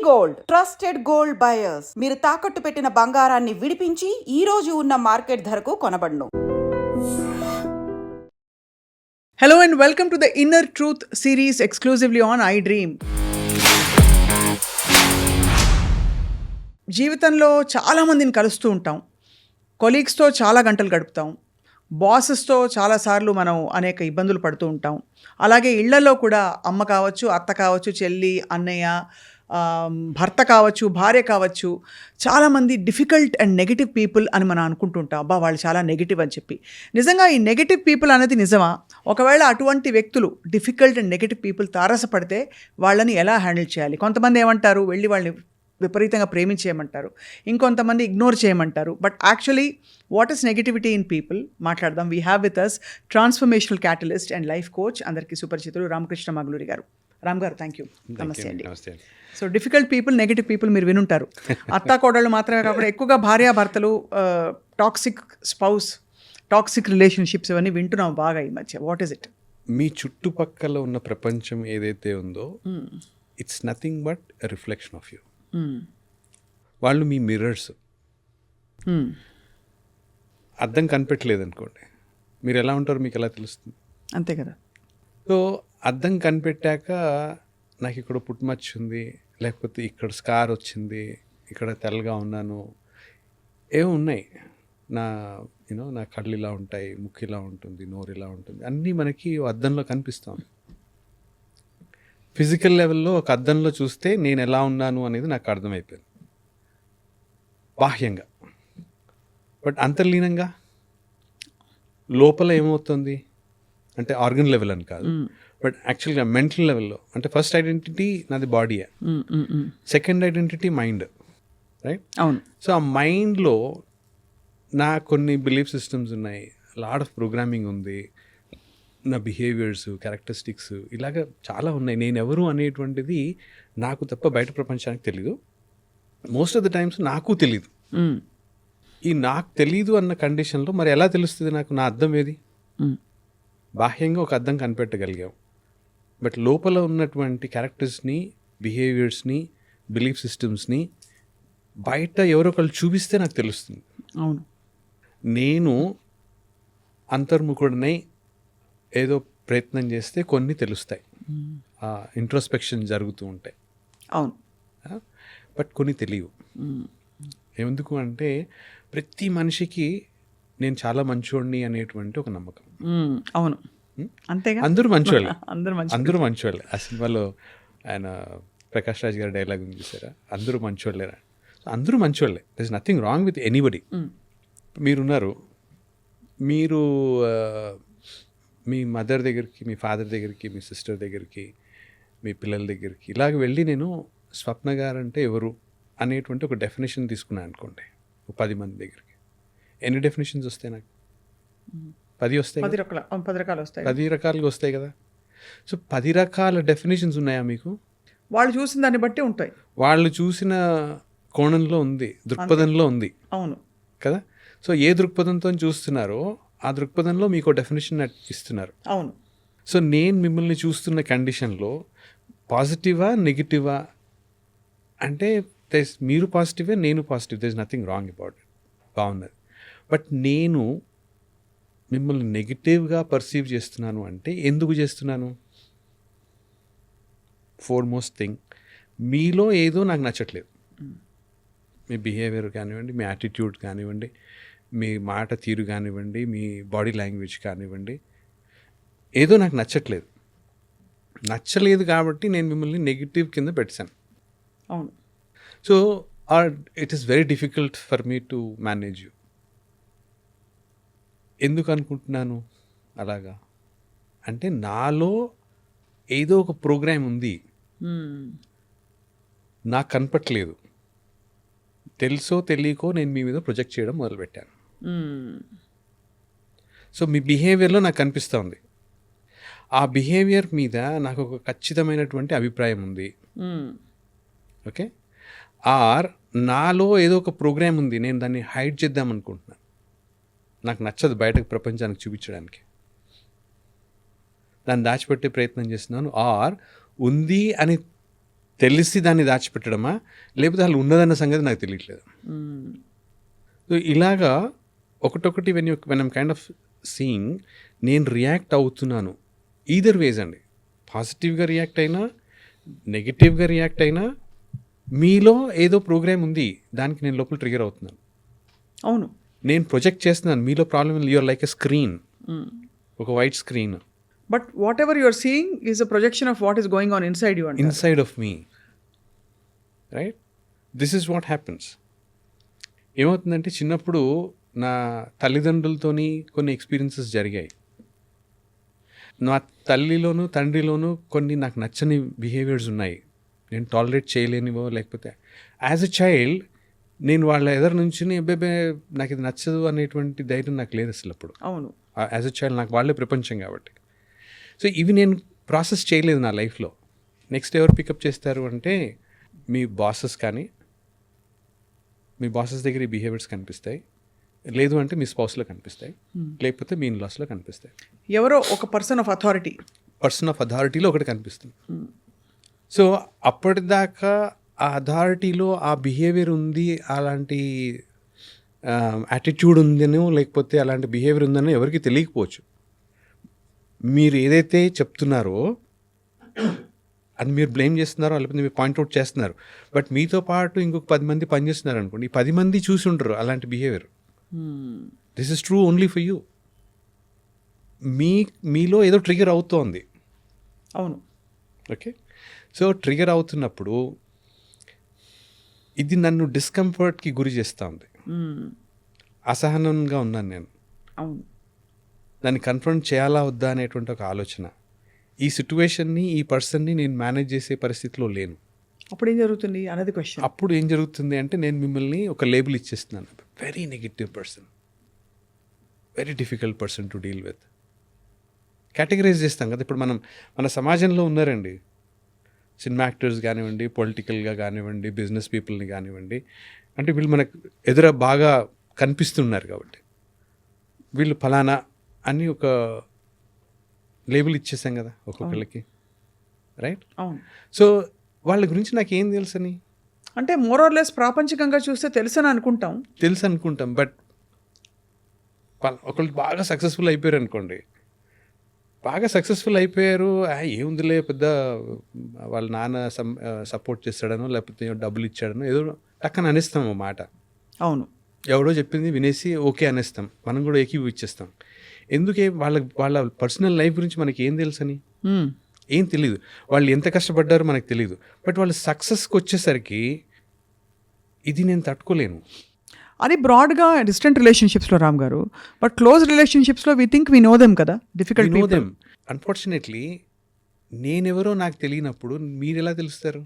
Gold trusted gold buyers. మీరు తాకట్టు పెట్టిన బంగారాన్ని విడిపించి ఈ రోజు ఉన్న మార్కెట్ ధరకు కొనబడును. Hello and welcome to the Inner Truth series exclusively on iDream. జీవితంలో చాలామందిని కలుస్తూ ఉంటాం, కొలీగ్స్తో చాలా గంటలు గడుపుతాం, బాసెస్తో చాలాసార్లు మనం అనేక ఇబ్బందులు పడుతూ ఉంటాం. అలాగే ఇళ్లలో కూడా అమ్మ కావచ్చు, అత్త కావచ్చు, చెల్లి, అన్నయ్య, భర్త కావచ్చు, భార్య కావచ్చు, చాలామంది డిఫికల్ట్ అండ్ నెగిటివ్ పీపుల్ అని మనం అనుకుంటుంటాం. అబ్బా వాళ్ళు చాలా నెగిటివ్ అని చెప్పి. నిజంగా ఈ నెగిటివ్ పీపుల్ అనేది నిజమా? ఒకవేళ అటువంటి వ్యక్తులు డిఫికల్ట్ అండ్ నెగిటివ్ పీపుల్ తారసపడితే వాళ్ళని ఎలా హ్యాండిల్ చేయాలి? కొంతమంది ఏమంటారు, వెళ్ళి వాళ్ళని విపరీతంగా ప్రేమించేయమంటారు, ఇంకొంతమంది ఇగ్నోర్ చేయమంటారు. But actually what is negativity in people మాట్లాడదాం. We have with us transformational catalyst and life coach, అందరికీ సుపరిచితులు రామకృష్ణ మగులూరి గారు. Ram garu, thank you. నమస్తే అండి. So difficult people, negative people మీరు వినుంటారు. అత్తాకోడళ్ళు మాత్రమే కాకుండా ఎక్కువగా భార్యాభర్తలు, టాక్సిక్ స్పౌస్, టాక్సిక్ రిలేషన్షిప్స్ ఇవన్నీ వింటున్నాం బాగా ఈ మధ్య. What is it? మీ చుట్టుపక్కల ఉన్న ప్రపంచం ఏదైతే ఉందో it's nothing but a reflection of you. వాళ్ళు మీ మిర్రర్స్. అద్దం కనిపెట్టలేదు అనుకోండి, మీరు ఎలా ఉంటారో మీకు ఎలా తెలుస్తుంది? అంతే కదా. సో అద్దం కనిపెట్టాక నాకు ఇక్కడ పుట్టుమచ్చ ఉంది, లేకపోతే ఇక్కడ స్కార్ వచ్చింది, ఇక్కడ తెల్లగా ఉన్నాను, ఏమో ఉన్నాయి, నా కళ్ళు ఇలా ఉంటాయి, ముక్కు ఇలా ఉంటుంది, నోరు ఇలా ఉంటుంది, అన్నీ మనకి అద్దంలో కనిపిస్తాం. ఫిజికల్ లెవెల్లో ఒక అద్దంలో చూస్తే నేను ఎలా ఉన్నాను అనేది నాకు అర్థమైపోయింది బాహ్యంగా. బట్ అంతర్లీనంగా లోపల ఏమవుతుంది అంటే ఆర్గన్ లెవెల్ అని కాదు, బట్ యాక్చువల్గా మెంటల్ లెవెల్లో అంటే ఫస్ట్ ఐడెంటిటీ నాది బాడీయే, సెకండ్ ఐడెంటిటీ మైండ్, రైట్? అవును. సో ఆ మైండ్లో నా కొన్ని బిలీఫ్ సిస్టమ్స్ ఉన్నాయి, లాట్ ఆఫ్ ప్రోగ్రామింగ్ ఉంది, నా బిహేవియర్స్, క్యారెక్టరిస్టిక్స్ ఇలాగ చాలా ఉన్నాయి. నేను ఎవరు అనేటువంటిది నాకు తప్ప బయట ప్రపంచానికి తెలీదు. మోస్ట్ ఆఫ్ ద టైమ్స్ నాకు తెలీదు. ఈ నాకు తెలీదు అన్న కండిషన్లో మరి ఎలా తెలుస్తుంది నాకు నా అద్దం ఏది? బాహ్యంగా ఒక అద్దం కనిపెట్టగలిగాం, బట్ లోపల ఉన్నటువంటి క్యారెక్టర్స్ని, బిహేవియర్స్ని, బిలీఫ్ సిస్టమ్స్ని బయట ఎవరో ఒకళ్ళు చూపిస్తే నాకు తెలుస్తుంది. అవును. నేను అంతర్ముఖుడినై ఏదో ప్రయత్నం చేస్తే కొన్ని తెలుస్తాయి, ఇంట్రోస్పెక్షన్ జరుగుతూ ఉంటాయి. అవును. బట్ కొన్ని తెలియవు. ఎందుకు అంటే ప్రతి మనిషికి నేను చాలా మంచోడిని అనేటువంటి ఒక నమ్మకం. అవును, అంతేగా. అందరూ మంచోళ్ళే, అందరూ మంచోళ్ళే. ఆ సినిమాలో ఆయన ప్రకాష్ రాజ్ గారి డైలాగ్ ఉంది చూసారా, అందరూ మంచోళ్ళేరా. అందరూ మంచోళ్ళే, there is nothing wrong with anybody. మీరున్నారు, మీరు మీ మదర్ దగ్గరికి, మీ ఫాదర్ దగ్గరికి, మీ సిస్టర్ దగ్గరికి, మీ పిల్లల దగ్గరికి ఇలాగ వెళ్ళి నేను స్వప్న గారు అంటే ఎవరు అనేటువంటి ఒక డెఫినేషన్ తీసుకున్నాను అనుకోండి, 10 మంది దగ్గరికి. ఎన్ని డెఫినేషన్స్ వస్తాయి నాకు? 10 వస్తాయి, 10 రకాలు వస్తాయి, 10 రకాలుగా వస్తాయి కదా. సో 10 రకాల డెఫినేషన్స్ ఉన్నాయా మీకు? వాళ్ళు చూసిన దాన్ని బట్టి ఉంటాయి, వాళ్ళు చూసిన కోణంలో ఉంది, దృక్పథంలో ఉంది. అవును కదా. సో ఏ దృక్పథంతో చూస్తున్నారో ఆ దృక్పథంలో మీకు డెఫినేషన్ ఇస్తున్నారు. అవును. సో నేను మిమ్మల్ని చూస్తున్న కండిషన్లో పాజిటివా నెగిటివా అంటే మీరు పాజిటివే, నేను positive, there is nothing wrong about it, బాగున్నది. బట్ నేను మిమ్మల్ని నెగిటివ్గా పర్సీవ్ చేస్తున్నాను అంటే ఎందుకు చేస్తున్నాను? ఫోర్మోస్ట్ థింగ్, మీలో ఏదో నాకు నచ్చట్లేదు. మీ బిహేవియర్ కానివ్వండి, మీ యాటిట్యూడ్ కానివ్వండి, మీ మాట తీరు కానివ్వండి, మీ బాడీ లాంగ్వేజ్ కానివ్వండి, ఏదో నాకు నచ్చలేదు కాబట్టి నేను మిమ్మల్ని నెగిటివ్ కింద పెట్టాను. అవును. So it is very difficult for me to manage you. ఎందుకు అనుకుంటున్నాను అలాగా అంటే నాలో ఏదో ఒక ప్రోగ్రామ్ ఉంది, నాకు కనపట్లేదు, తెలుసో తెలియకో నేను మీ మీద ప్రొజెక్ట్ చేయడం మొదలుపెట్టాను. సో మీ బిహేవియర్లో నాకు కనిపిస్తూ ఉంది, ఆ బిహేవియర్ మీద నాకు ఒక ఖచ్చితమైనటువంటి అభిప్రాయం ఉంది. ఓకే, ఆర్ నాలో ఏదో ఒక ప్రోగ్రామ్ ఉంది, నేను దాన్ని హైడ్ చేద్దాం అనుకుంటున్నాను, నాకు నచ్చదు బయటకు ప్రపంచానికి చూపించడానికి, దాన్ని దాచిపెట్టే ప్రయత్నం చేస్తున్నాను. ఆర్ ఉంది అని తెలిసి దాన్ని దాచిపెట్టడమా, లేకపోతే వాళ్ళు ఉన్నదన్న సంగతి నాకు తెలియట్లేదు. సో ఇలాగా ఒకటొకటి when I'm kind of seeing, నేను రియాక్ట్ అవుతున్నాను ఈదర్ వేస్ అండి. పాజిటివ్గా రియాక్ట్ అయినా, నెగిటివ్గా రియాక్ట్ అయినా, మీలో ఏదో ప్రోగ్రామ్ ఉంది, దానికి నేను లోపల ట్రిగర్ అవుతున్నాను. అవును, నేను ప్రొజెక్ట్ చేస్తున్నాను. మీలో problem, you're like a screen, ఒక white screen but whatever you're seeing is a projection of what is going on inside you. Inside of మీ, right? This is what happens. ఏమవుతుందంటే, చిన్నప్పుడు నా తల్లిదండ్రులతోని కొన్ని ఎక్స్పీరియన్సెస్ జరిగాయి. నా తల్లిలోను తండ్రిలోనూ కొన్ని నాకు నచ్చని బిహేవియర్స్ ఉన్నాయి, నేను టాలరేట్ చేయలేనివో. లేకపోతే యాజ్ ఎ చైల్డ్ నేను వాళ్ళ ఎదురు నుంచి అబ్బాయి నాకు ఇది నచ్చదు అనేటువంటి ధైర్యం నాకు లేదు అసలు అప్పుడు. అవును, యాజ్ ఎ చైల్డ్ నాకు వాళ్ళే ప్రపంచం కాబట్టి. సో ఇవి నేను ప్రాసెస్ చేయలేదు నా లైఫ్లో. నెక్స్ట్ ఎవరు పికప్ చేస్తారు అంటే, మీ బాసెస్ కానీ, మీ బాసెస్ దగ్గర ఈ బిహేవియర్స్ కనిపిస్తాయి, లేదు అంటే మీ స్పౌస్లో కనిపిస్తాయి, లేకపోతే మీ ఇన్లాస్లో కనిపిస్తాయి. ఎవరో ఒక పర్సన్ ఆఫ్ అథారిటీలో ఒకటి కనిపిస్తుంది. సో అప్పటిదాకా ఆ అథారిటీలో ఆ బిహేవియర్ ఉంది, అలాంటి యాటిట్యూడ్ ఉందనో, లేకపోతే అలాంటి బిహేవియర్ ఉందనో ఎవరికి తెలియకపోవచ్చు. మీరు ఏదైతే చెప్తున్నారో అది మీరు బ్లేమ్ చేస్తున్నారో, లేకపోతే మీరు పాయింట్అవుట్ చేస్తున్నారు, బట్ మీతో పాటు ఇంకొక 10 మంది పనిచేస్తున్నారు అనుకోండి, ఈ 10 మంది చూసి ఉండరు అలాంటి behaviour. This is true only for you. మీలో ఏదో ట్రిగర్ అవుతోంది. అవును, ఓకే. సో ట్రిగర్ అవుతున్నప్పుడు ఇది నన్ను డిస్కంఫర్ట్కి గురి చేస్తూ ఉంది. అసహనంగా ఉన్నాను నేను. అవును, దాన్ని కన్ఫ్రంట్ చేయాలా వద్దా అనేటువంటి ఒక ఆలోచన. ఈ సిచ్యువేషన్ని, ఈ పర్సన్ని నేను మేనేజ్ చేసే పరిస్థితిలో లేను. అప్పుడు ఏం జరుగుతుంది అనేది క్వశ్చన్. అప్పుడు ఏం జరుగుతుంది అంటే, నేను మిమ్మల్ని ఒక లేబుల్ ఇచ్చేస్తున్నాను, very negative person, very difficult person to deal with. Categorize చేస్తాం కదా. ఇప్పుడు మన సమాజంలో ఉన్నారండి, సినిమా యాక్టర్స్ కానివ్వండి, పొలిటికల్గా కానివ్వండి, బిజినెస్ పీపుల్ని కానివ్వండి, అంటే వీళ్ళు మనకు ఎదుర బాగా కనిపిస్తున్నారు కాబట్టి వీళ్ళు ఫలానా అని ఒక లేబుల్ ఇచ్చేసాం కదా ఒక్కొక్కరికి, రైట్? అవును. సో వాళ్ళ గురించి నాకు ఏం తెలుసని, అంటే మోర్ ఆర్ లెస్ ప్రాపంచికంగా చూస్తే తెలుసు అనుకుంటాం, బట్ ఒకళ్ళు బాగా సక్సెస్ఫుల్ అయిపోయారు అనుకోండి, ఏముందిలే పెద్ద వాళ్ళ నాన్న సపోర్ట్ చేస్తాడనో, లేకపోతే డబ్బులు ఇచ్చాడనో, ఏదో టక్కన అనేస్తాం ఆ మాట. అవును, ఎవడో చెప్పింది వినేసి ఓకే అనేస్తాం, మనం కూడా ఏకీభవించేస్తాం. ఎందుకే వాళ్ళ పర్సనల్ లైఫ్ గురించి మనకి ఏం తెలుసని, ఏం తెలీదు. వాళ్ళు ఎంత కష్టపడ్డారో మనకు తెలీదు. బట్ వాళ్ళ సక్సెస్కి వచ్చేసరికి ఇది నేను తట్టుకోలేను. అది బ్రాడ్గా డిస్టెంట్ రిలేషన్షిప్స్లో రామ్ గారు, బట్ క్లోజ్ రిలేషన్షిప్స్లో we think we know them కదా, డిఫికల్ట్ నో దెమ్. అన్ఫార్చునేట్లీ నేనెవరో నాకు తెలియనప్పుడు మీరు ఎలా తెలుస్తారు?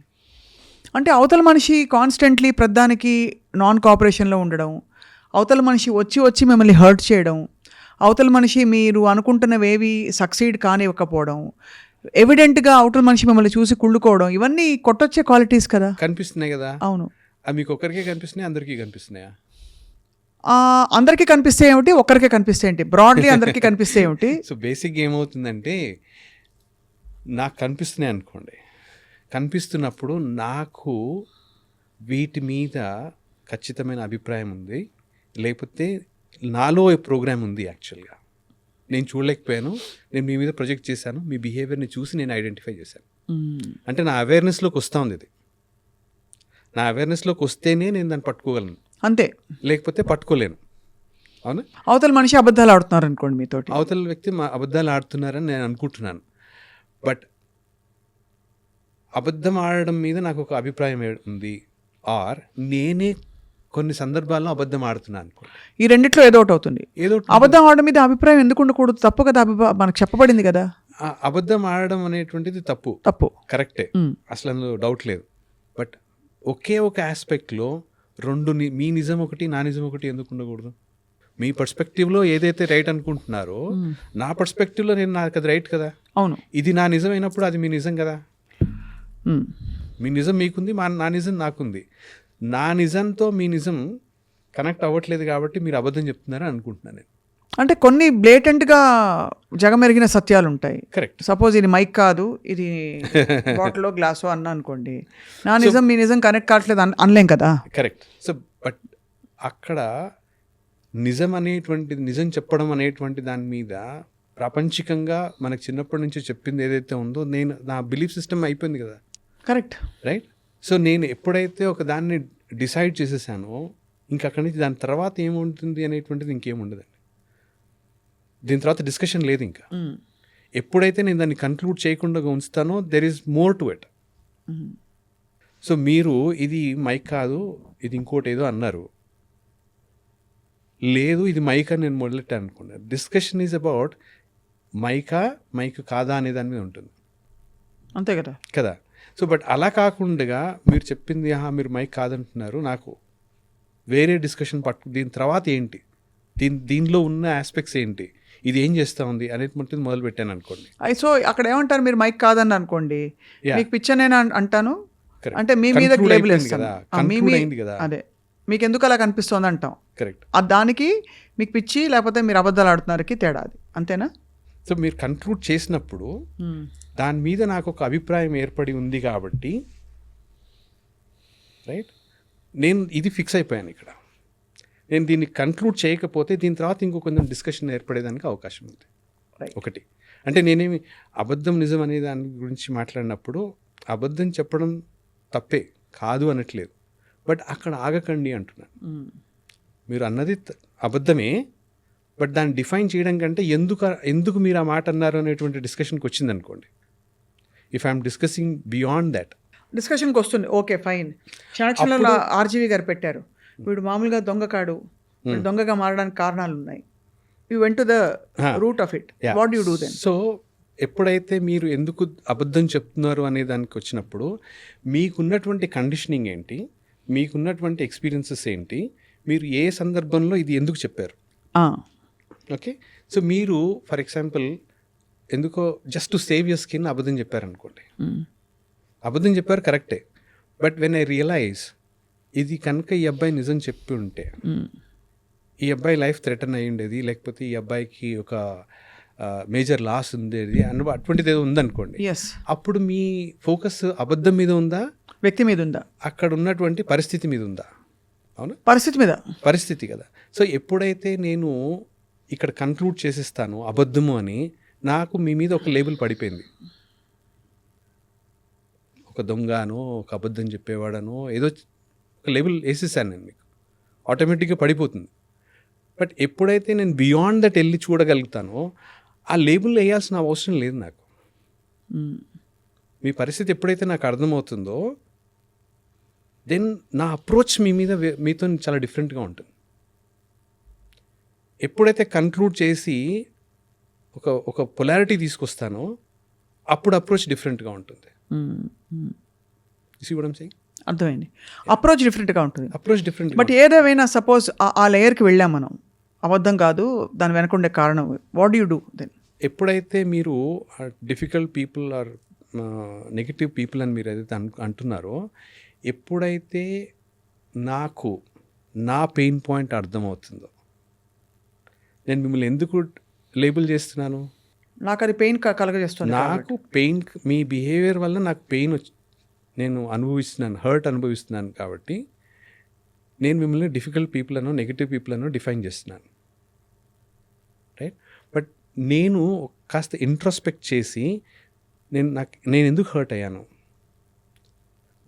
అంటే అవతల మనిషి కాన్స్టెంట్లీ ప్రధానికి నాన్ కోఆపరేషన్లో ఉండడం, అవతల మనిషి వచ్చి మిమ్మల్ని హర్ట్ చేయడం, అవతల మనిషి మీరు అనుకుంటున్నవేవి సక్సీడ్ కానివ్వకపోవడం, ఎవిడెంట్గా అవతల మనిషి మిమ్మల్ని చూసి కుళ్ళుకోవడం, ఇవన్నీ కొట్టొచ్చే క్వాలిటీస్ కదా. కనిపిస్తున్నాయి కదా. అవును. అవి మీకు ఒక్కరికే కనిపిస్తున్నాయి, అందరికీ కనిపిస్తున్నాయా? అందరికీ కనిపిస్తే ఏమిటి, ఒక్కరికే కనిపిస్తే ఏంటి, బ్రాడ్లీ అందరికీ కనిపిస్తే ఏమిటి? సో బేసిక్గా ఏమవుతుందంటే, నాకు కనిపిస్తున్నాయి అనుకోండి, కనిపిస్తున్నప్పుడు నాకు వీటి మీద ఖచ్చితమైన అభిప్రాయం ఉంది, లేకపోతే నాలో ప్రోగ్రామ్ ఉంది. యాక్చువల్గా నేను చూడలేకపోయాను, నేను మీ మీద ప్రొజెక్ట్ చేశాను, మీ బిహేవియర్ని చూసి నేను ఐడెంటిఫై చేశాను. అంటే నా అవేర్నెస్లోకి వస్తూ ఉంది ఇది. నా అవేర్నెస్లోకి వస్తేనే నేను దాన్ని పట్టుకోగలను, అంతే, లేకపోతే పట్టుకోలేను. అవునా? అవతల మనిషి అబద్ధాలు ఆడుతున్నారు అనుకోండి మీతోటి, అవతల వ్యక్తి అబద్ధాలు ఆడుతున్నారని నేను అనుకుంటున్నాను, బట్ అబద్ధం ఆడడం మీద నాకు ఒక అభిప్రాయం ఉంది, ఆర్ నేనే కొన్ని సందర్భాల్లో అబద్ధం ఆడుతున్నాను అనుకోండి. ఈ రెండిట్లో ఏదో ఒకటి అవుతుంది. అబద్ధం ఆడడం మీద అభిప్రాయం ఎందుకు ఉండకూడదు? తప్పు కదా, మనకు చెప్పబడింది కదా. అబద్ధం ఆడడం అనేటువంటిది తప్పు, కరెక్టే, అసలు అందులో డౌట్ లేదు. బట్ ఒకే ఒక ఆస్పెక్ట్లో రెండు, మీ నిజం ఒకటి, నా నిజం ఒకటి ఎందుకు ఉండకూడదు? మీ పర్స్పెక్టివ్లో ఏదైతే రైట్ అనుకుంటున్నారో, నా పర్స్పెక్టివ్లో నాకు అది రైట్ కదా. అవును, ఇది నా నిజం అయినప్పుడు అది మీ నిజం కదా. మీ నిజం మీకుంది, నా నిజం నాకుంది. నా నిజంతో మీ నిజం కనెక్ట్ అవ్వట్లేదు కాబట్టి మీరు అబద్ధం చెప్తున్నారని అనుకుంటున్నాను నేను. అంటే కొన్ని బ్లేటెంట్గా జగమెరిగిన సత్యాలు ఉంటాయి. కరెక్ట్. సపోజ్ ఇది మైక్ కాదు, ఇది బాటిల్లో గ్లాసో అన్న అనుకోండి, నా నిజం మీ నిజం కనెక్ట్ కావట్లేదు అనలేం కదా. కరెక్ట్. సో బట్ అక్కడ నిజం అనేటువంటిది, నిజం చెప్పడం అనేటువంటి దాని మీద ప్రాపంచికంగా మనకు చిన్నప్పటి నుంచి చెప్పింది ఏదైతే ఉందో, నా బిలీఫ్ సిస్టమ్ అయిపోయింది కదా. కరెక్ట్. రైట్. సో నేను ఎప్పుడైతే ఒక దాన్ని డిసైడ్ చేసేసానో, ఇంక అక్కడి నుంచి దాని తర్వాత ఏముంటుంది అనేటువంటిది ఇంకేముండదండి. దీని తర్వాత డిస్కషన్ లేదు ఇంకా. ఎప్పుడైతే నేను దాన్ని కంక్లూడ్ చేయకుండా ఉంచుతానో, there is more to it. So మీరు ఇది మైక్ కాదు, ఇది ఇంకోటి ఏదో అన్నారు, లేదు ఇది మైక్ అని నేను మొదలెట్టాను అనుకున్నాను. డిస్కషన్ ఈజ్ అబౌట్ మైక్ కాదా అనే దాని మీద ఉంటుంది. అంతే కదా కదా. సో బట్ అలా కాకుండా మీరు చెప్పింది మీరు మైక్ కాదంటున్నారు, నాకు వేరే డిస్కషన్ దీని తర్వాత ఏంటి, దీనిలో ఉన్న ఆస్పెక్ట్స్ ఏంటి, ఇది ఏం చేస్తూ ఉంది అనేది మొదలు పెట్టాను అనుకోండి. సో అక్కడ ఏమంటారు, మీరు మైక్ కాదని అనుకోండి, మీకు పిచ్చనేనా అంటాను, Correct. అంటే మీ మీద Conclude లేబుల్ అయిపోయింది వేస్తాను, కదా, conclude అయింది కదా. అదే మీకు ఎందుకు అలా కనిపిస్తోంది అంటాం. కరెక్ట్. దానికి మీకు పిచ్చి లేకపోతే మీరు అబద్ధాలు ఆడుతున్నారుకి తేడా అది, అంతేనా. సో మీరు కంక్లూడ్ చేసినప్పుడు దాని మీద నాకు ఒక అభిప్రాయం ఏర్పడి ఉంది కాబట్టి, రైట్, నేను ఇది ఫిక్స్ అయిపోయాను ఇక్కడ. నేను దీన్ని కంక్లూడ్ చేయకపోతే దీని తర్వాత ఇంకో కొంచెం డిస్కషన్ ఏర్పడేదానికి అవకాశం ఉంది. ఒకటి అంటే నేనేమి అబద్ధం నిజం అనే దాని గురించి మాట్లాడినప్పుడు అబద్ధం చెప్పడం తప్పే కాదు అనట్లేదు, బట్ అక్కడ ఆగకండి అంటున్నాను. మీరు అన్నది అబద్ధమే, బట్ దాన్ని డిఫైన్ చేయడం కంటే ఎందుకు మీరు ఆ మాట అన్నారు అనేటువంటి డిస్కషన్కి వచ్చింది అనుకోండి. If I'm discussing beyond that డిస్కషన్కి వస్తుంది, ఓకే ఫైన్. క్షణక్షణంలో ఆర్జీవి గారు పెట్టారు, వీడు మామూలుగా దొంగ కాడు, వీడు దొంగగా మారడానికి కారణాలు ఉన్నాయి. You went to the root of it, what you do then? So ఎప్పుడైతే మీరు ఎందుకు అబద్ధం చెప్తున్నారు అనే దానికి వచ్చినప్పుడు మీకున్నటువంటి కండిషనింగ్ ఏంటి, మీకున్నటువంటి ఎక్స్పీరియన్సెస్ ఏంటి, మీరు ఏ సందర్భంలో ఇది ఎందుకు చెప్పారు. ఓకే. సో మీరు ఫర్ ఎగ్జాంపుల్ ఎందుకో just to save your skin అబద్ధం చెప్పారనుకోండి, అబద్ధం చెప్పారు కరెక్టే, బట్ వెన్ ఐ రియలైజ్ ఇది కనుక ఈ అబ్బాయి నిజం చెప్పి ఉంటే ఈ అబ్బాయి లైఫ్ థ్రెటన్ అయ్యి ఉండేది, లేకపోతే ఈ అబ్బాయికి ఒక మేజర్ లాస్ ఉండేది అటువంటిది ఏదో ఉందనుకోండి, అప్పుడు మీ ఫోకస్ అబద్ధం మీద ఉందా, వ్యక్తి మీద ఉందా, అక్కడ ఉన్నటువంటి పరిస్థితి మీద ఉందా? అవునా, పరిస్థితి కదా. సో ఎప్పుడైతే నేను ఇక్కడ కంక్లూడ్ చేసేస్తాను అబద్ధము అని, నాకు మీ మీద ఒక లేబుల్ పడిపోయింది, ఒక దొంగనో ఒక అబద్ధం చెప్పేవాడనో ఏదో ఒక లేబుల్ వేసేసాను నేను, మీకు ఆటోమేటిక్గా పడిపోతుంది. బట్ ఎప్పుడైతే నేను బియాండ్ దట్ వెళ్ళి చూడగలుగుతానో ఆ లేబుల్ వేయాల్సిన అవసరం లేదు నాకు. మీ పరిస్థితి ఎప్పుడైతే నాకు అర్థమవుతుందో దెన్ నా అప్రోచ్ మీ మీద మీతో చాలా డిఫరెంట్గా ఉంటుంది. ఎప్పుడైతే కన్క్లూడ్ చేసి ఒక పొలారిటీ తీసుకొస్తానో అప్పుడు అప్రోచ్ డిఫరెంట్గా ఉంటుంది. అర్థమైంది, అప్రోచ్ డిఫరెంట్గా ఉంటుంది. Approach different. బట్ ఏదేమైనా సపోజ్ ఆ లేయర్కి వెళ్ళాం మనం, అబద్ధం కాదు దాని వెనకుండే కారణం, వాట్ యూ డూ దెన్? ఎప్పుడైతే మీరు difficult people or negative people అని మీరు ఏదైతే అంటున్నారో, ఎప్పుడైతే నాకు నా పెయిన్ పాయింట్ అర్థమవుతుందో, నేను మిమ్మల్ని ఎందుకు లేబుల్ చేస్తున్నాను, నాకు అది పెయిన్ కలగజేస్తుంది, నాకు పెయిన్, మీ బిహేవియర్ వల్ల నాకు పెయిన్ నేను అనుభవిస్తున్నాను, హర్ట్ అనుభవిస్తున్నాను కాబట్టి నేను మిమ్మల్ని డిఫికల్ట్ పీపుల్ అనో నెగిటివ్ పీపుల్ అనో డిఫైన్ చేస్తున్నాను, రైట్. బట్ నేను కాస్త ఇంట్రోస్పెక్ట్ చేసి నేను ఎందుకు హర్ట్ అయ్యాను,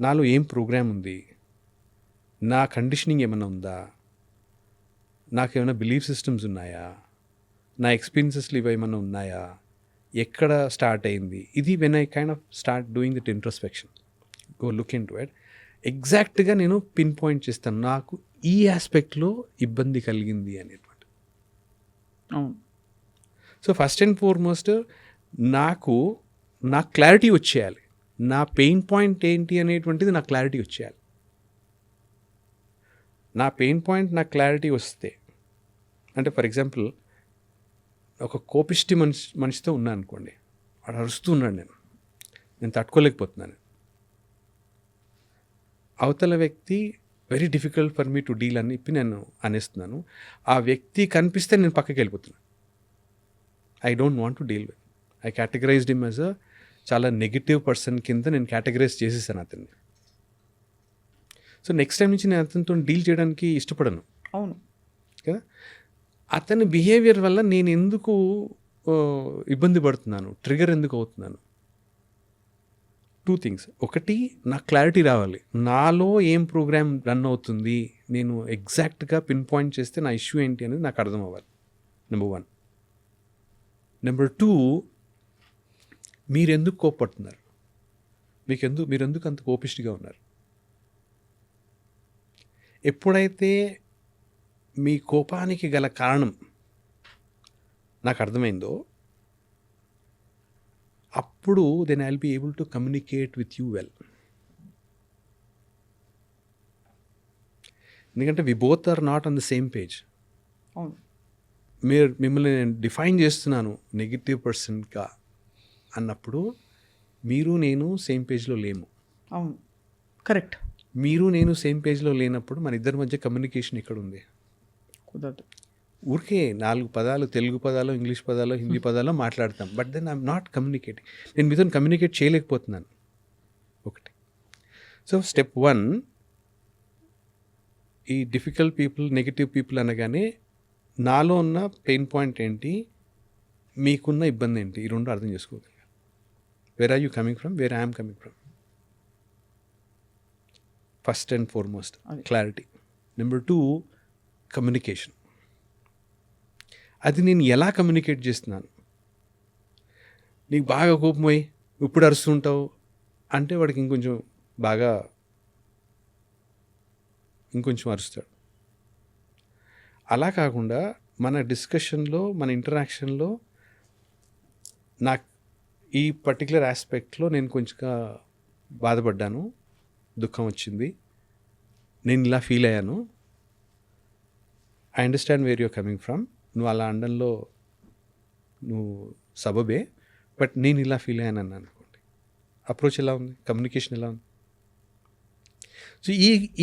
నాలో ఏం ప్రోగ్రామ్ ఉంది, నా కండిషనింగ్ ఏమైనా ఉందా, నాకేమైనా బిలీఫ్ సిస్టమ్స్ ఉన్నాయా, నా ఎక్స్పీరియన్సెస్లు ఇవి ఏమైనా ఉన్నాయా, ఎక్కడ స్టార్ట్ అయింది, ఇది when I kind of start doing that introspection, go look in to it, ఎగ్జాక్ట్గా నేను పిన్ పాయింట్ చేస్తాను నాకు ఈ ఆస్పెక్ట్లో ఇబ్బంది కలిగింది అనేటువంటి. సో ఫస్ట్ అండ్ ఫార్మోస్ట్ నాకు క్లారిటీ వచ్చేయాలి, నా పెయిన్ పాయింట్ ఏంటి అనేటువంటిది నాకు క్లారిటీ వచ్చేయాలి. నా పెయిన్ పాయింట్ నాకు క్లారిటీ వస్తే, అంటే ఫర్ ఎగ్జాంపుల్ ఒక కోపిష్టి మనిషితో ఉన్నాను అనుకోండి, వాడు అరుస్తూ ఉన్నాడు, నేను తట్టుకోలేకపోతున్నాను. అవతల వ్యక్తి very difficult for me to deal అని చెప్పి నేను అనేస్తున్నాను. ఆ వ్యక్తి కనిపిస్తే నేను పక్కకి వెళ్ళిపోతున్నాను. I don't want to deal with. I categorised him as a చాలా నెగిటివ్ పర్సన్ కింద నేను కేటగరైజ్ చేసేసాను అతన్ని. సో నెక్స్ట్ టైం నుంచి నేను అతనితో డీల్ చేయడానికి ఇష్టపడను. అవును కదా. అతని బిహేవియర్ వల్ల నేను ఎందుకు ఇబ్బంది పడుతున్నాను, ట్రిగర్ ఎందుకు అవుతున్నాను? 2 థింగ్స్. ఒకటి, నాకు క్లారిటీ రావాలి, నాలో ఏం ప్రోగ్రామ్ రన్ అవుతుంది, నేను ఎగ్జాక్ట్గా పిన్ పాయింట్ చేస్తే నా ఇష్యూ ఏంటి అనేది నాకు అర్థం అవ్వాలి. నెంబర్ 1. నెంబర్ 2, మీరెందుకు కోప్పడుతున్నారు, మీరెందుకు అంత కోపిష్టిగా ఉన్నారు? ఎప్పుడైతే మీ కోపానికి గల కారణం నాకు అర్థమైందో అప్పుడు then I will be able to communicate with you well. ఎందుకంటే we both are not on the same page. అవును మిమ్మల్ని నేను డిఫైన్ చేస్తున్నాను నెగిటివ్ పర్సన్గా అన్నప్పుడు మీరు నేను సేమ్ పేజ్లో లేము. అవును కరెక్ట్. మీరు నేను సేమ్ పేజ్లో లేనప్పుడు మన ఇద్దరి మధ్య కమ్యూనికేషన్ ఎక్కడ ఉంది? కుదరదు. ఊరికే 4 పదాలు, తెలుగు పదాలు, ఇంగ్లీష్ పదాలు, హిందీ పదాలు మాట్లాడతాం, but then I'm not communicating. నేను మీతో కమ్యూనికేట్ చేయలేకపోతున్నాను. ఒకటి. సో స్టెప్ 1, ఈ డిఫికల్ట్ పీపుల్, నెగిటివ్ పీపుల్ అనగానే నాలో ఉన్న పెయిన్ పాయింట్ ఏంటి, మీకున్న ఇబ్బంది ఏంటి, ఈ 2 అర్థం చేసుకోగలిగాను. Where are you coming from, where I'm coming from. First and foremost clarity. Number 2, communication. అది నేను ఎలా కమ్యూనికేట్ చేస్తున్నాను? నీకు బాగా కోపమై ఇప్పుడు అరుస్తుంటావు అంటే వాడికి ఇంకొంచెం అరుస్తాడు. అలా కాకుండా మన డిస్కషన్లో, మన ఇంటరాక్షన్లో నాకు ఈ పర్టికులర్ ఆస్పెక్ట్లో నేను కొంచెం బాధపడ్డాను, దుఃఖం వచ్చింది, నేను ఇలా ఫీల్ అయ్యాను, I understand where you're coming from, నువ్వు అలా అనడంలో నువ్వు సబబే, బట్ నేను ఇలా ఫీల్ అయ్యాను అన్నాను అనుకోండి. అప్రోచ్ ఎలా ఉంది, కమ్యూనికేషన్ ఎలా ఉంది? సో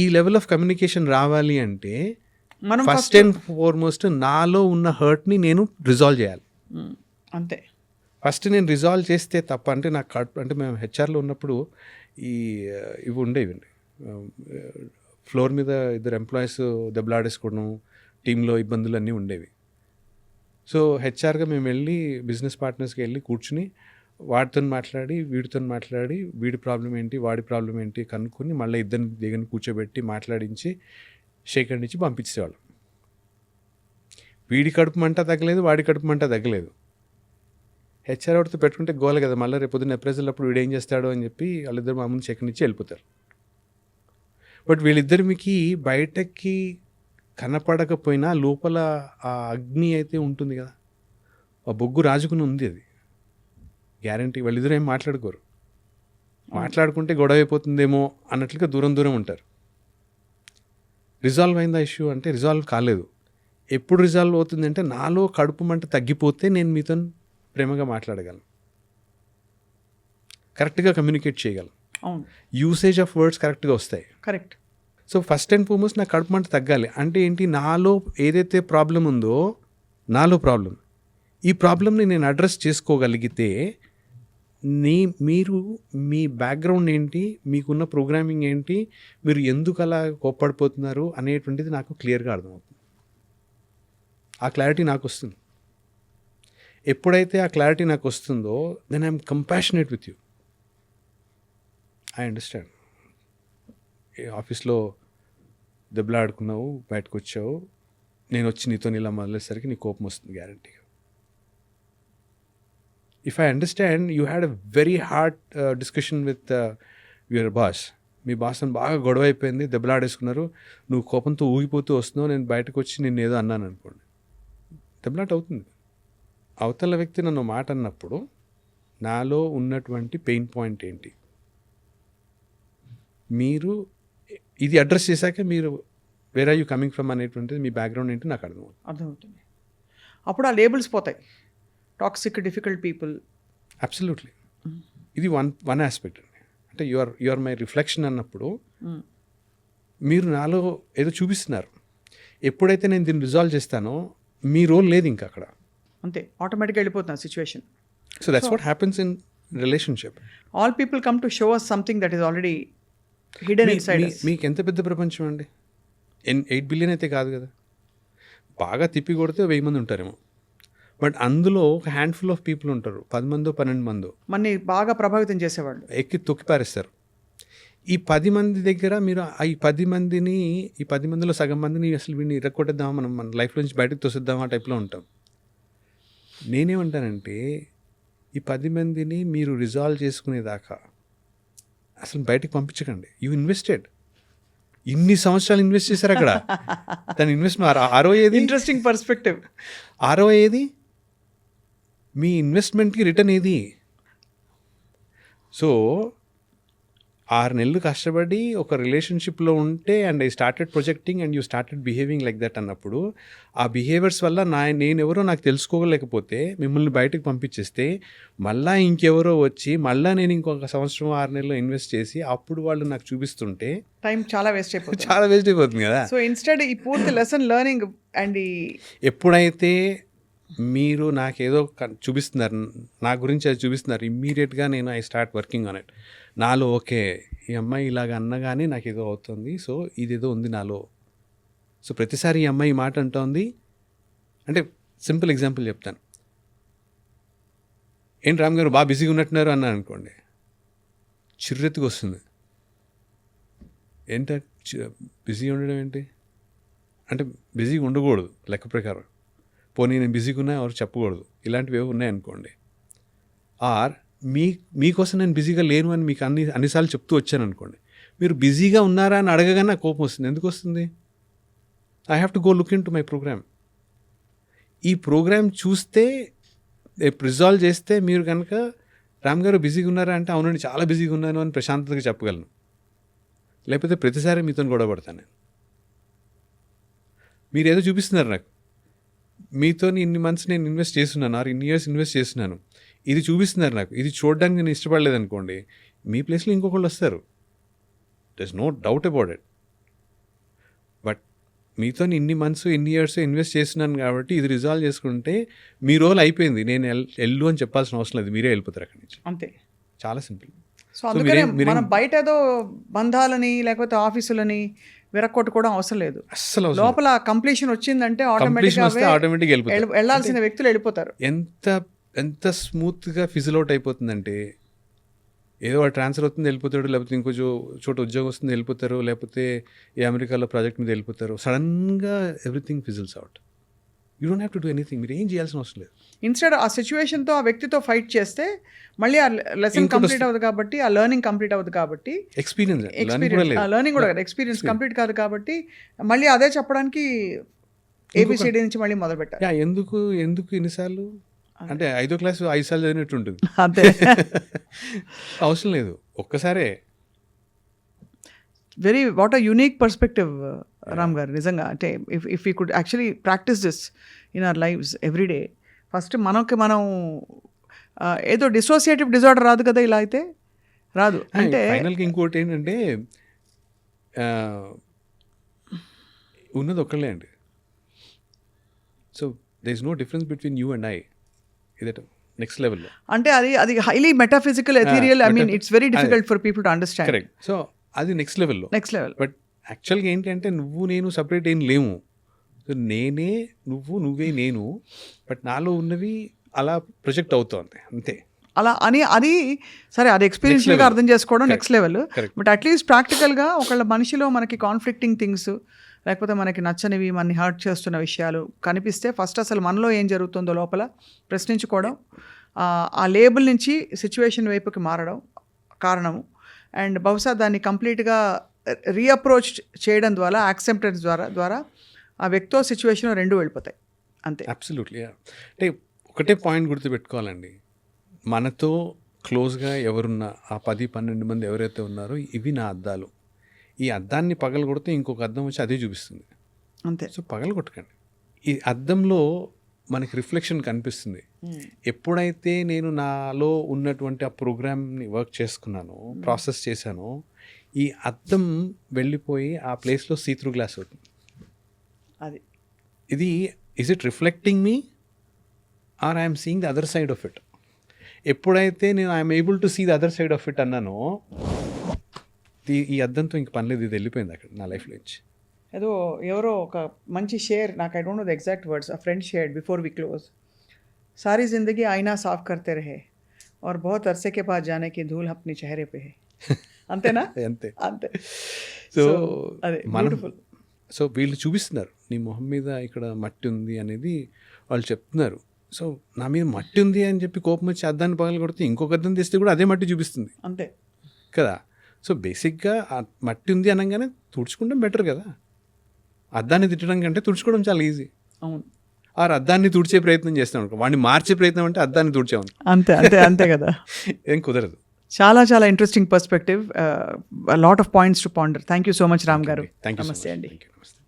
ఈ లెవెల్ ఆఫ్ కమ్యూనికేషన్ రావాలి అంటే మనం ఫస్ట్ అండ్ ఫార్మోస్ట్ నాలో ఉన్న హర్ట్ని నేను రిజాల్వ్ చేయాలి. అంతే. ఫస్ట్ నేను రిజాల్వ్ చేస్తే తప్ప, అంటే నాకు అంటే మేము హెచ్ఆర్లో ఉన్నప్పుడు ఇవి ఉండేవండి, ఫ్లోర్ మీద 2 ఎంప్లాయీస్ దెబ్బలాడేసుకోవడం, టీంలో ఇబ్బందులు అన్నీ ఉండేవి. సో హెచ్ఆర్గా మేము వెళ్ళి బిజినెస్ పార్ట్నర్స్కి వెళ్ళి కూర్చుని వాడితో మాట్లాడి, వీడితో మాట్లాడి, వీడి ప్రాబ్లం ఏంటి, వాడి ప్రాబ్లం ఏంటి కనుక్కొని మళ్ళీ ఇద్దరిని దగ్గర కూర్చోబెట్టి మాట్లాడించి షేక్ హ్యాండ్ ఇచ్చి పంపించేవాళ్ళం. వీడి కడుపు మంట తగ్గలేదు, వాడి కడుపు మంట తగ్గలేదు. హెచ్ఆర్ వాడితో పెట్టుకుంటే గోల కదా, మళ్ళీ రేపు పొద్దున్న అప్రైజల్ అప్పుడు వీడు ఏం చేస్తాడో అని చెప్పి వాళ్ళిద్దరు మా ముందు షేక్ హ్యాండ్ ఇచ్చి వెళ్ళిపోతారు. బట్ వీళ్ళిద్దరికి బయటకి కనపడకపోయినా లోపల ఆ అగ్ని అయితే ఉంటుంది కదా, ఆ బొగ్గు రాజుకుని ఉంది, అది గ్యారంటీ. వాళ్ళిద్దరూ ఏం మాట్లాడుకోరు, మాట్లాడుకుంటే గొడవ అయిపోతుందేమో అన్నట్లుగా దూరం దూరం ఉంటారు. రిజాల్వ్ అయిందా ఇష్యూ అంటే రిజాల్వ్ కాలేదు. ఎప్పుడు రిజాల్వ్ అవుతుంది అంటే నాలో కడుపు మంట తగ్గిపోతే నేను మీతో ప్రేమగా మాట్లాడగలను, కరెక్ట్గా కమ్యూనికేట్ చేయగలను, యూసేజ్ ఆఫ్ వర్డ్స్ కరెక్ట్గా వస్తాయి. Correct. So first and foremost నా కడుపు మంట తగ్గాలి అంటే ఏంటి, నాలో ఏదైతే ప్రాబ్లం ఉందో, నాలో ప్రాబ్లం, ఈ ప్రాబ్లమ్ని నేను అడ్రస్ చేసుకోగలిగితే మీరు మీ బ్యాక్గ్రౌండ్ ఏంటి, మీకున్న ప్రోగ్రామింగ్ ఏంటి, మీరు ఎందుకు అలా కోప్పడిపోతున్నారు అనేటువంటిది నాకు క్లియర్గా అర్థమవుతుంది. ఆ క్లారిటీ నాకు వస్తుంది. ఎప్పుడైతే ఆ క్లారిటీ నాకు వస్తుందో then I'm compassionate with you. I understand. ఆఫీస్లో దెబ్బలాడుకున్నావు, బయటకు వచ్చావు, నేను వచ్చి నీతో ఇలా మొదలయ్యేసరికి నీ కోపం వస్తుంది గ్యారంటీగా. If I understand you had a very hard discussion with your boss, me boss అని బాగా గొడవ అయిపోయింది, దెబ్బలాడేసుకున్నారు, నువ్వు కోపంతో ఊగిపోతూ వస్తున్నావు, నేను బయటకు వచ్చి నేను ఏదో అన్నాను అనుకోండి, దెబ్బలాట అవుతుంది. అవతల వ్యక్తి నన్ను మాట అన్నప్పుడు నాలో ఉన్నటువంటి పెయిన్ పాయింట్ ఏంటి, మీరు ఇది అడ్రస్ చేశాక మీరు where are you coming from అనేటువంటిది, మీ బ్యాక్గ్రౌండ్ ఏంటి నాకు అర్థమవుతుంది. అప్పుడు ఆ లేబుల్స్ పోతాయి, టాక్సిక్, డిఫికల్ట్ పీపుల్. అబ్సల్యూట్లీ. ఇది వన్ ఆస్పెక్ట్ అండి. అంటే యు ఆర్ మై రిఫ్లెక్షన్ అన్నప్పుడు మీరు నాలో ఏదో చూపిస్తున్నారు. ఎప్పుడైతే నేను దీన్ని రిజాల్వ్ చేస్తానో మీ రోల్ లేదు ఇంకా అక్కడ. అంతే, ఆటోమేటిక్గా వెళ్ళిపోతున్నా situation. So that's what happens in relationship. All people come to show us something that is already hidden inside us. మీకు ఎంత పెద్ద ప్రపంచం అండి? 8 బిలియన్ అయితే కాదు కదా. బాగా తిప్పి కొడితే 1000 మంది ఉంటారేమో. బట్ అందులో ఒక హ్యాండ్ఫుల్ ఆఫ్ పీపుల్ ఉంటారు, 10 మందో 12 మందో మనని బాగా ప్రభావితం చేసేవాళ్ళు. ఎక్కి తొక్కిపారేస్తారు. ఈ 10 మంది దగ్గర మీరు ఈ 10 మందిని, ఈ 10 మందిలో సగం మందిని అసలు వీడిని ఇరక్కొట్టేద్దామా, మనం మన లైఫ్లో నుంచి బయటకు తోసేద్దామా టైప్లో ఉంటాం. నేనేమంటానంటే ఈ 10 మందిని మీరు రిజాల్వ్ చేసుకునేదాకా అసలు బయటకు పంపించకండి. యూ ఇన్వెస్టెడ్, ఇన్ని సంవత్సరాలు ఇన్వెస్ట్ చేశారు అక్కడ. దాని ఇన్వెస్ట్మెంట్ ఆరో ఏది? Interesting perspective. ఆరో ఏది? మీ ఇన్వెస్ట్మెంట్కి రిటర్న్ ఏది? సో 6 నెలలు కష్టపడి ఒక రిలేషన్షిప్లో ఉంటే and I started projecting and you started behaving like that అన్నప్పుడు ఆ బిహేవియర్స్ వల్ల నేనెవరో నాకు తెలుసుకోలేకపోతే మిమ్మల్ని బయటకు పంపించేస్తే మళ్ళీ ఇంకెవరో వచ్చి మళ్ళీ నేను ఇంకొక సంవత్సరం 6 నెలలు ఇన్వెస్ట్ చేసి అప్పుడు వాళ్ళు నాకు చూపిస్తుంటే టైం చాలా వేస్ట్ అయిపోతుంది. చాలా వేస్ట్ అయిపోతుంది కదా. సో ఇన్స్టెడ్ ఈ పూర్తి లెసన్ లెర్నింగ్ అండ్ ఎప్పుడైతే మీరు నాకేదో చూపిస్తున్నారు, నా గురించి అది చూపిస్తున్నారు, ఇమ్మీడియట్గా నేను I start working on it. నాలో ఓకే, ఈ అమ్మాయి ఇలాగ అన్నగానే నాకు ఏదో అవుతుంది, సో ఇదేదో ఉంది నాలో. సో ప్రతిసారి ఈ అమ్మాయి ఈ మాట అంటోంది అంటే సింపుల్ ఎగ్జాంపుల్ చెప్తాను. ఏంటి రామ్ గారు బాగా బిజీగా ఉన్నట్టున్నారు అన్నాను అనుకోండి, చిర్రెత్తుకు వస్తుంది. ఏంట బిజీగా ఉండడం ఏంటి అంటే బిజీగా ఉండకూడదు లెక్క ప్రకారం. పోనీ నేను బిజీగా ఉన్నా ఎవరు చెప్పకూడదు, ఇలాంటివి ఏవో ఉన్నాయనుకోండి. ఆర్ మీకోసం నేను బిజీగా లేను అని మీకు అన్నిసార్లు చెప్తూ వచ్చాను అనుకోండి, మీరు బిజీగా ఉన్నారా అని అడగగానే నాకు కోపం వస్తుంది. ఎందుకు వస్తుంది? I have to go look into my program. ఈ ప్రోగ్రామ్ చూస్తే రిజాల్వ్ చేస్తే మీరు కనుక రామ్ గారు బిజీగా ఉన్నారా అంటే అవునండి చాలా బిజీగా ఉన్నాను అని ప్రశాంతతగా చెప్పగలను. లేకపోతే ప్రతిసారి మీతో గొడవ పడతాను నేను. మీరు ఏదో చూపిస్తున్నారు నాకు, మీతో ఇన్ని మంత్స్ నేను ఇన్వెస్ట్ చేస్తున్నాను, ఆర్ ఇన్ని ఇయర్స్ ఇన్వెస్ట్ చేస్తున్నాను, ఇది చూపిస్తున్నారు నాకు, ఇది చూడడానికి నేను ఇష్టపడలేదు అనుకోండి, మీ ప్లేస్లో ఇంకొకళ్ళు వస్తారు. There is no doubt about it. But మీతో ఇన్ని మంత్స్ ఇన్ని ఇయర్స్ ఇన్వెస్ట్ చేస్తున్నాను కాబట్టి ఇది రిజాల్వ్ చేసుకుంటే మీ రోల్ అయిపోయింది, నేను వెళ్ళు అని చెప్పాల్సిన అవసరం లేదు, మీరే వెళ్ళిపోతారు అక్కడి నుంచి. అంతే, చాలా సింపుల్. సో అందుకనే మనం బయట ఏదో బంధాలని లేకపోతే ఆఫీసులని విరక్కొట్టుకోవడం అవసరం లేదు. అస్సలు లోపల కంప్లీషన్ వచ్చిందంటే ఆటోమేటిక్గా వెళ్ళాల్సిన వ్యక్తులు వెళ్ళిపోతారు. ఎంత స్మూత్గా ఫిజిల్ అవుట్ అయిపోతుందంటే, ఏదో ట్రాన్స్ఫర్ అవుతుంది వెళ్ళిపోతాడు, లేకపోతే ఇంకో చోట ఉద్యోగం వస్తుంది వెళ్ళిపోతారు, లేకపోతే ఈ అమెరికాలో ప్రాజెక్ట్ మీద వెళ్ళిపోతారు. సడన్గా everything fizzles out. You don't have to do anything, మీరు ఏం చేయాల్సిన అవసరం లేదు. ఇన్స్టెడ్ ఆ సిచ్యువేషన్తో ఆ వ్యక్తితో ఫైట్ చేస్తే మళ్ళీ ఆ లెసన్ కంప్లీట్ అవుతుంది కాబట్టి, ఆ లెర్నింగ్ కంప్లీట్ అవుతుంది కాబట్టి, లెర్నింగ్ కూడా కదా, ఎక్స్పీరియన్స్ కంప్లీట్ కాదు కాబట్టి మళ్ళీ అదే చెప్పడానికి ఏబిసిడి నుంచి మళ్ళీ మొదలు పెట్టాలి. ఎందుకు ఎన్నిసార్లు అంటే 5వ క్లాస్ 5 సార్లు చదివినట్టు ఉంటుంది. అంతే, అవసరం లేదు, ఒక్కసారే. Very what a unique perspective Ram గారు, నిజంగా. అంటే if you could actually practice this in our lives everyday, first మనం ఏదో డిసోసియేటివ్ డిజార్డర్ రాదు కదా, ఇలా అయితే రాదు. అంటే ఫైనల్గా ఇంకోటి ఏంటంటే ఉన్నది ఒక్కళ్ళే అండి. So there is no difference between you and I. ఇదట నెక్స్ట్ లెవెల్లో అంటే అది highly metaphysical, ethereal. I mean it's very difficult for people to understand. Correct. So అది నెక్స్ట్ లెవెల్. బట్ యాక్చువల్గా ఏంటంటే నువ్వు నేను సపరేట్ ఏం లేము. నేనే నువ్వే నేను, బట్ నాలో ఉన్నవి అలా ప్రొజెక్ట్ అవుతుంది అంతే. అలా అని అది సరే, అది ఎక్స్పీరియన్స్గా అర్థం చేసుకోవడం నెక్స్ట్ లెవెల్. బట్ అట్లీస్ట్ ప్రాక్టికల్గా ఒకళ్ళ మనిషిలో మనకి కాన్ఫ్లిక్టింగ్ థింగ్స్, లేకపోతే మనకి నచ్చనివి, మనని హర్ట్ చేస్తున్న విషయాలు కనిపిస్తే ఫస్ట్ అసలు మనలో ఏం జరుగుతుందో లోపల ప్రశ్నించుకోవడం, ఆ లేబుల్ నుంచి సిచ్యువేషన్ వైపుకి మారడం కారణము. అండ్ బహుశా దాన్ని కంప్లీట్గా రీఅప్రోచ్ చేయడం ద్వారా, యాక్సెప్టెన్స్ ద్వారా ఆ వ్యక్తితో సిచ్యువేషన్ 2 వెళ్ళిపోతాయి. అంతే. అబ్సల్యూట్లీ. అంటే ఒకటే పాయింట్ గుర్తుపెట్టుకోవాలండి, మనతో క్లోజ్గా ఎవరున్నా ఆ 10-12 మంది ఎవరైతే ఉన్నారో ఇవి నా అద్దాలు. ఈ అద్దాన్ని పగలగొడితే ఇంకొక అద్దం వచ్చి అదే చూపిస్తుంది. అంతే. సో పగలగొట్టకండి. ఈ అద్దంలో మనకి రిఫ్లెక్షన్ కనిపిస్తుంది. ఎప్పుడైతే నేను నాలో ఉన్నటువంటి ఆ ప్రోగ్రామ్ని వర్క్ చేసుకున్నానో, ప్రాసెస్ చేశానో, ఈ అద్దం వెళ్ళిపోయి ఆ ప్లేస్లో సీత్రూ గ్లాస్ అవుతుంది. అది ఇది is it reflecting me or I'm seeing the other side of it? ఎప్పుడైతే నేను I'm able to see the other side of it అన్నానో ఈ అద్దంతో ఇంక పనిలేదు, ఇది వెళ్ళిపోయింది అక్కడ నా లైఫ్లో నుంచి. ఏదో ఎవరో ఒక మంచి షేర్, నాకు I don't know the exact words, a friend shared before we close, सारी जिंदगी आईना साफ करते रहे और बहुत अरसे के बाद जाने की धूल अपने चेहरे पे है. అంతేనా? అంతే. అంతే. సో అదే మనం బ్యూటిఫుల్. సో వీళ్ళు చూపిస్తున్నారు నీ మొహం మీద ఇక్కడ మట్టి ఉంది అనేది వాళ్ళు చెప్తున్నారు. సో నా మీద మట్టి ఉంది అని చెప్పి కోపం వచ్చి అద్దాన్ని పగలు కొడితే ఇంకొక అద్దం తెస్తే కూడా అదే మట్టి చూపిస్తుంది అంతే కదా. సో బేసిక్గా ఆ మట్టి ఉంది అనగానే తుడుచుకుంటాం బెటర్ కదా. అద్దాన్ని తిట్టడం కంటే తుడుచుకోవడం చాలా ఈజీ. అవును. ఆ అద్దాన్ని తుడిచే ప్రయత్నం చేస్తాం అనుకో, వాడిని మార్చే ప్రయత్నం అంటే అద్దాన్ని తుడిచామని అంతే అంతే అంతే కదా. ఏం కుదరదు. చాలా చాలా interesting perspective, lot of points to ponder. Thank you so much Ram garu. Thank you. Namaste అండి. నమస్తే.